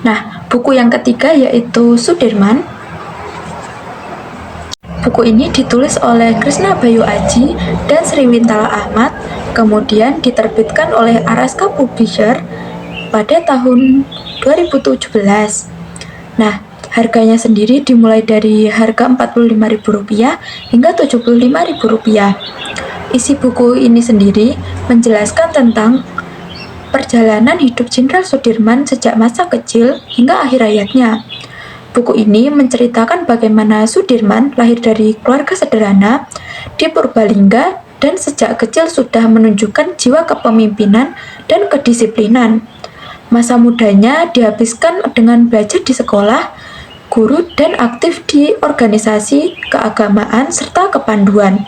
Nah, buku yang ketiga yaitu Sudirman. Buku ini ditulis oleh Krisna Bayu Aji dan Sriwintala Ahmad, kemudian diterbitkan oleh Araska Publisher pada tahun 2017. Nah, harganya sendiri dimulai dari harga Rp45.000 hingga Rp75.000. Isi buku ini sendiri menjelaskan tentang perjalanan hidup Jenderal Sudirman sejak masa kecil hingga akhir hayatnya. Buku ini menceritakan bagaimana Sudirman lahir dari keluarga sederhana di Purbalingga dan sejak kecil sudah menunjukkan jiwa kepemimpinan dan kedisiplinan. Masa mudanya dihabiskan dengan belajar di sekolah, guru, dan aktif di organisasi keagamaan serta kepanduan.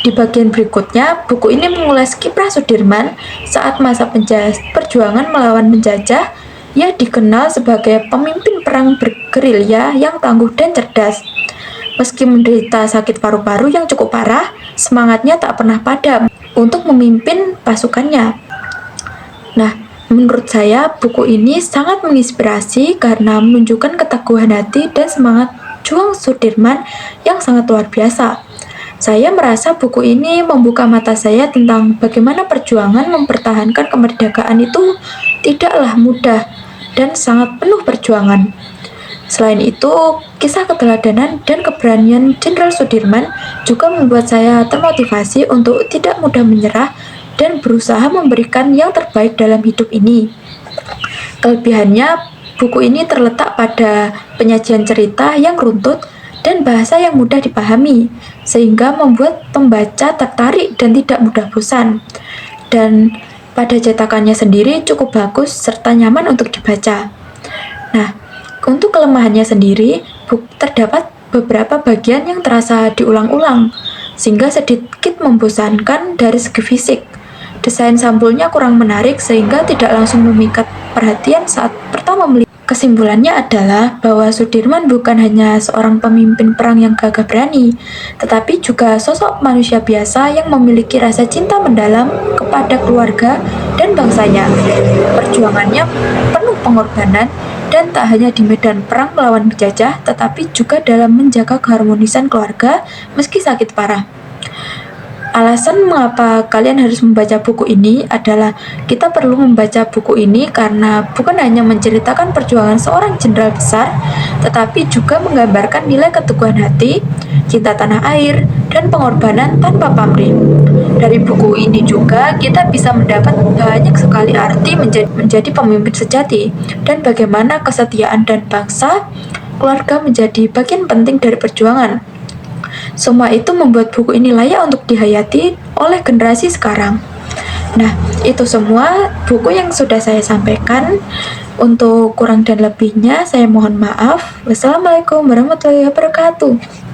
Di bagian berikutnya, buku ini mengulas kiprah Sudirman saat masa perjuangan melawan penjajah. Ia dikenal sebagai pemimpin perang bergerilya yang tangguh dan cerdas. Meski menderita sakit paru-paru yang cukup parah, semangatnya tak pernah padam untuk memimpin pasukannya. Nah, menurut saya, buku ini sangat menginspirasi karena menunjukkan keteguhan hati dan semangat juang Sudirman yang sangat luar biasa. Saya merasa buku ini membuka mata saya tentang bagaimana perjuangan mempertahankan kemerdekaan itu tidaklah mudah dan sangat penuh perjuangan. Selain itu, kisah keteladanan dan keberanian Jenderal Sudirman juga membuat saya termotivasi untuk tidak mudah menyerah dan berusaha memberikan yang terbaik dalam hidup ini. Kelebihannya, buku ini terletak pada penyajian cerita yang runtut dan bahasa yang mudah dipahami, sehingga membuat pembaca tertarik dan tidak mudah bosan. Dan pada cetakannya sendiri cukup bagus serta nyaman untuk dibaca. Nah, untuk kelemahannya sendiri, terdapat beberapa bagian yang terasa diulang-ulang, sehingga sedikit membosankan dari segi fisik. Desain sampulnya kurang menarik sehingga tidak langsung memikat perhatian saat pertama melihat. Kesimpulannya adalah bahwa Sudirman bukan hanya seorang pemimpin perang yang gagah berani, tetapi juga sosok manusia biasa yang memiliki rasa cinta mendalam kepada keluarga dan bangsanya. Perjuangannya penuh pengorbanan dan tak hanya di medan perang melawan penjajah, tetapi juga dalam menjaga keharmonisan keluarga meski sakit parah. Alasan mengapa kalian harus membaca buku ini adalah kita perlu membaca buku ini karena bukan hanya menceritakan perjuangan seorang jenderal besar, tetapi juga menggambarkan nilai keteguhan hati, cinta tanah air, dan pengorbanan tanpa pamrih. Dari buku ini juga kita bisa mendapat banyak sekali arti menjadi pemimpin sejati dan bagaimana kesetiaan dan bangsa, keluarga menjadi bagian penting dari perjuangan. Semua itu membuat buku ini layak untuk dihayati oleh generasi sekarang. Nah, itu semua buku yang sudah saya sampaikan. Untuk kurang dan lebihnya, saya mohon maaf. Wassalamualaikum warahmatullahi wabarakatuh.